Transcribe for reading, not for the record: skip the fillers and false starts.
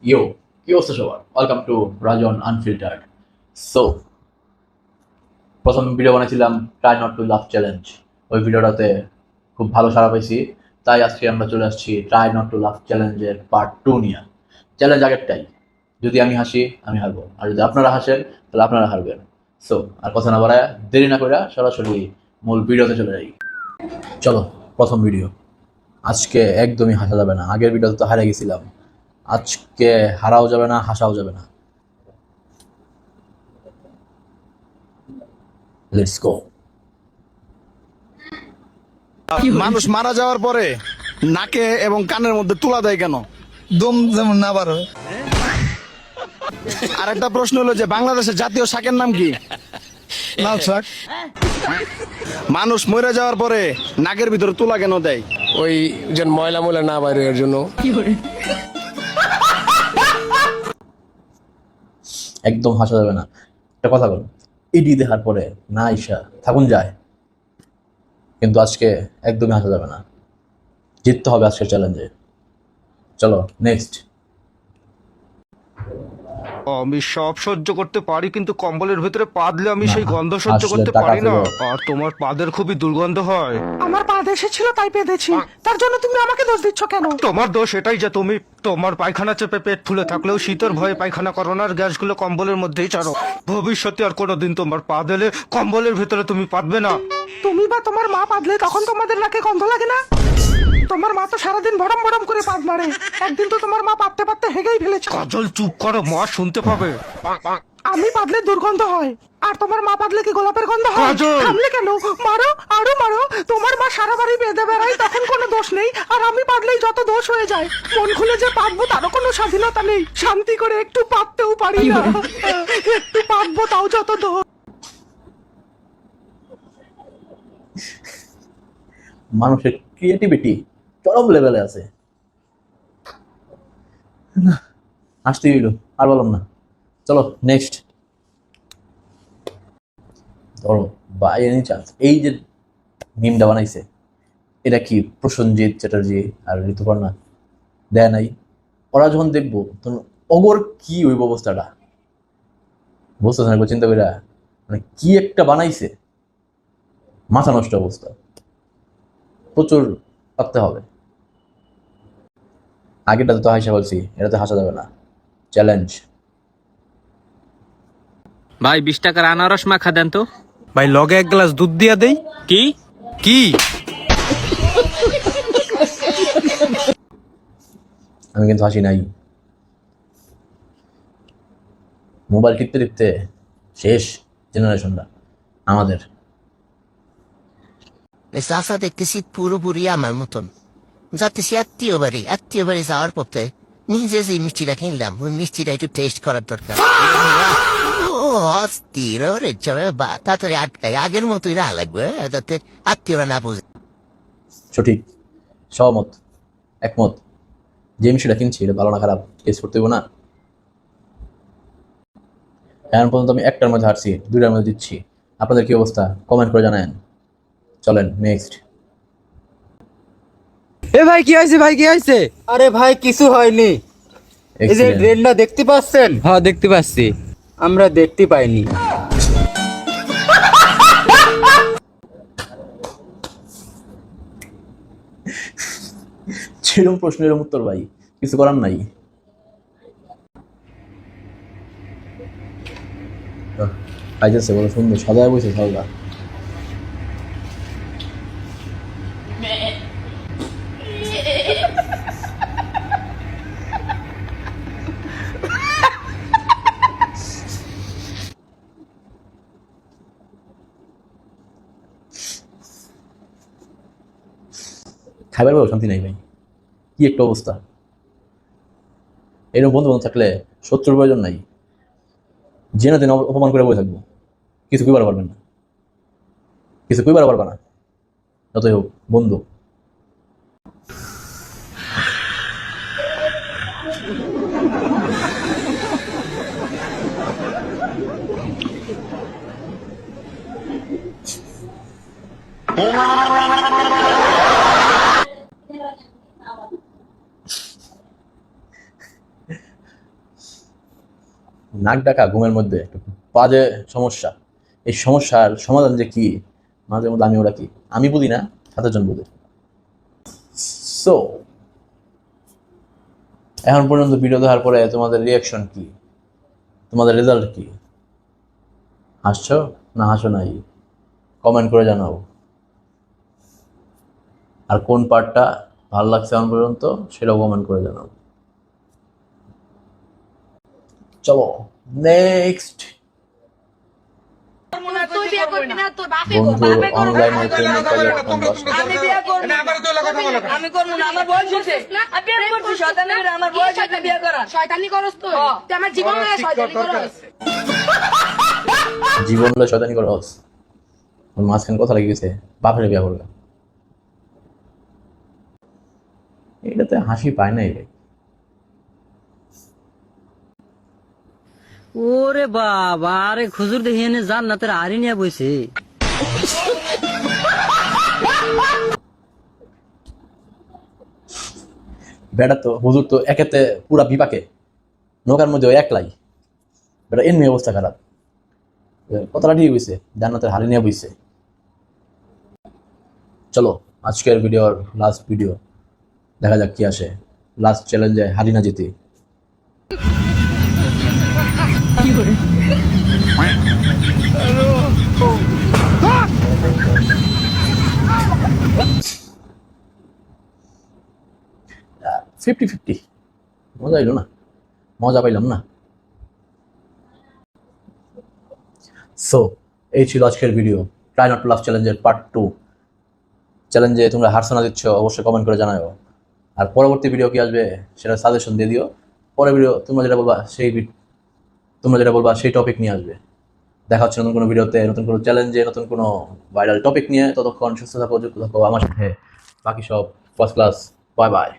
ইয়ো, কি অবস্থা সবার? Welcome to Rajan unfiltered. So প্রথম ভিডিও বানাইছিলাম try not to love challenge. ওই ভিডিওটাতে খুব ভালো সাড়া পাইছি, তাই আজকে আমরা চলে আসছি ট্রাই নট টু লাভ চ্যালেঞ্জের পার্ট 2 নিয়ে। চ্যালেঞ্জ আগেরটাই, যদি আমি হাসি আমি হারবো, আর যদি আপনারা হাসেন তাহলে আপনারা হারবেন। সো আর কথা না বাড়ায় দেরি না করে সরাসরি মূল ভিডিওতে চলে যাই। চলো, প্রথম ভিডিও। আজকে একদমই হাসা যাবে না, আগের ভিডিওতে তো হারে গেছিলাম। আজকে হারাও যাবে না, হাসাও যাবে না। Let's go. মানুষ মারা যাওয়ার পরে নাকে এবং কানের মধ্যে তুলা দেয় কেন? দম যেমন না বার হয়। আর একটা প্রশ্ন হলো যে বাংলাদেশের জাতীয় শাকের নাম কি? লাল শাক। মানুষ মরে যাওয়ার পরে নাকের ভিতরে তুলা কেন দেয়? ওই যেন ময়লা ময়লা না বাইরে এর জন্য। একদম হাসা যাবে না। একটা কথা বল, ইডি দেখার পরে না আইসা থাকুন যায়, কিন্তু আজকে একদমই হাসা যাবে না। জিততে হবে আজকের চ্যালেঞ্জে। চলো নেক্সট। আমি সব সহ্য করতে পারি, কিন্তু কম্বলের ভিতরে পা দিলে আমি না, সেই গন্ধ সহ্য আসলে করতে টাকা পারি না। ফেলো। আর তোমার পাদের খুবই দুর্গন্ধ হয়। আমার পা এসেছিল তাই পেঁধেছি, তার জন্য তুমি আমাকে দোষ দিচ্ছ কেন? তোমার দোষ এটাই যে তুমি তোমার পায়খানা চেপে পেট ফুলে থাকলেও শীতের ভয়ে পায়খানা করো না, আর গ্যাসগুলো কম্বলের মধ্যেই ছাড়ো। ভবিষ্যতে আর কোনোদিন তোমার পা দিলে কম্বলের ভিতরে তুমি পাতবে না। তুমি বা তোমার মা পাদলে তখন তোমাদের নাকে গন্ধ লাগে না? তোমার মা তো সারাদিন বড়ম বড়ম করে পাদ মারে, একদিন তো তোমার মা পাততে পাততে হেগেই ফেলেছে। কাজল চুপ করো, মা শুনতে পাবে। আমি পাদলে দুর্গন্ধ হয়, আর তোমার মা পাদলে কি গোলাপের গন্ধ হয়? কাজল! থামলে কেন? মারো, আরো মারো। তোমার মা সারা বাড়ি বেঁধে বেড়ায়, তখন কোনো দোষ নেই, আর আমি পাদলেই যত দোষ হয়ে যায়। মন খুলে যে পাতবো তারও কোনো স্বাধীনতা নেই, শান্তি করে একটু পাততেও পারি না। একটু পাতবো তাও যত দোষ। মানুষের ক্রিয়েটিভিটি চরম লেভেলে আছে। আসতে গেল, আর বললাম না। চলো নেক্সট। ধরো বাই এনি চান্স এই যে মিমটা বানাইছে, এটা কি প্রসেনজিৎ চ্যাটার্জি আর ঋতুপর্ণা দেয় নাই? ওরা যখন দেখবো তখন অগর কি ওই অবস্থাটা বুঝতেছে না, চিন্তা করে মানে কি একটা বানাইছে, মাথা নষ্ট অবস্থা। প্রচুর পাততে হবে। আগেরটাতে তো হাসা বলছি, এটাতে হাসা যাবে না। চ্যালেঞ্জ। ভাই 20 টাকার আনারস মাখা দেন তো। ভাই লগে এক গ্লাস দুধ দিয়া দেই। কি কি আমি কিন্তু হাসি নাই। মোবাইল টিপতে টিপতে শেষ জেনারেশনটা আমাদের। চাষা দেখতেছি পুরোপুরি আমার মতন, যাতেছি আত্মীয় বাড়ি যাওয়ার পথে নিজে যে মিষ্টিটা কিনলাম ওই মিষ্টিটা একটু টেস্ট করার দরকার। ও অস্থির রে, তাড়াতাড়ি আটকায়, আগের মতোই না লাগবে, যাতে আত্মীয়রা না বুঝে। সঠিক, সহমত, একমত। যে মিষ্টিটা কিনছি এটা ভালো না খারাপ টেস্ট করতে হইব না? এখন পর্যন্ত আমি একটার মধ্যে হারছি, দুইটার মধ্যে দিচ্ছি। আপনাদের কি অবস্থা কমেন্ট করে জানায়েন। চলেন নেক্সট। এ ভাই কি হয়েছে? ভাই কি হয়েছে? আরে ভাই কিছু হয়নি। এই যে ট্রেনটা দেখতে পাচ্ছেন? হ্যাঁ দেখতে পাচ্ছি। আমরা দেখতে পাইনি। সেরকম প্রশ্নের উত্তর ভাই কিছু করার নাই। আইতেছে বলো, সুন্দর সাজায় বসে সাজা। খাইবার বেও শান্তি নাই ভাই, কি একটা অবস্থা। এরকম বন্ধু বান্ধব থাকলে শত্রুর প্রয়োজন নাই, যে না দিন অপমান করে বসে থাকবো, কিছু কইবার পারবেন না, কিছু কইবার পারবা না, যতই হোক বন্ধু। নাক ডাকা ঘুমের মধ্যে একটু বাজে সমস্যা। এই সমস্যার সমাধান যে কি মাঝে মধ্যে আমি ওরা কি আমি বুঝি না, 7 জন বুঝে। সো এখন পর্যন্ত ভিডিও দেখার পরে তোমাদের রিয়াকশন কি, তোমাদের রেজাল্ট কি? হাসছো না হাসো নাই? কমেন্ট করে জানাও। আর কোন পার্টটা ভালো লাগছে এখন পর্যন্ত সেটাও কমেন্ট করে জানাও। চলো নেক্সট। বন্ধু অনলাইনে প্রেমিকাদের ফোন বসে। জীবন হলো শয়তানি করস। মাঝখানে কথা লেগে গেছে, বাপের বিয়া করবে। এটাতে হাসি পায় না। ওরে বাবা, আরে খুজুর দেখিয়ে জান্নাতের আরি নিয়ে বইছে। বেটা তো হুজুর তো একেতে পুরা বিপাকে, নৌকার মধ্যে ওই একলাই। বেটা এমনি অবস্থা খারাপ, কথাটা ঠিক হয়েছে, জান্নাতের হারি নিয়ে বইছে। চলো আজকের ভিডিওর লাস্ট ভিডিও, দেখা যাক কি আসে। লাস্ট চ্যালেঞ্জে হারি না জিতি। ফিফটি 50 মজা এলো না, মজা পাইলাম না। সো এই ছিল আজকের ভিডিও, ট্রাই নট টু লাভ চ্যালেঞ্জের পার্ট 2। চ্যালেঞ্জে তোমরা হারছো না দিচ্ছ অবশ্যই কমেন্ট করে জানাও। আর পরবর্তী ভিডিও কি আসবে সেটা সাজেশন দিয়ে দিও। পরের ভিডিও তোমরা যেটা বলবা সেই টপিক নিয়ে আসবে। দেখা হচ্ছে নতুন কোনো ভিডিওতে, নতুন কোনো চ্যালেঞ্জে, নতুন কোনো ভাইরাল টপিক নিয়ে। ততক্ষণ সুস্থ থাকো, যুক্ত থাকো আমার সাথে। বাকি সব ফার্স্ট ক্লাস। Bye bye.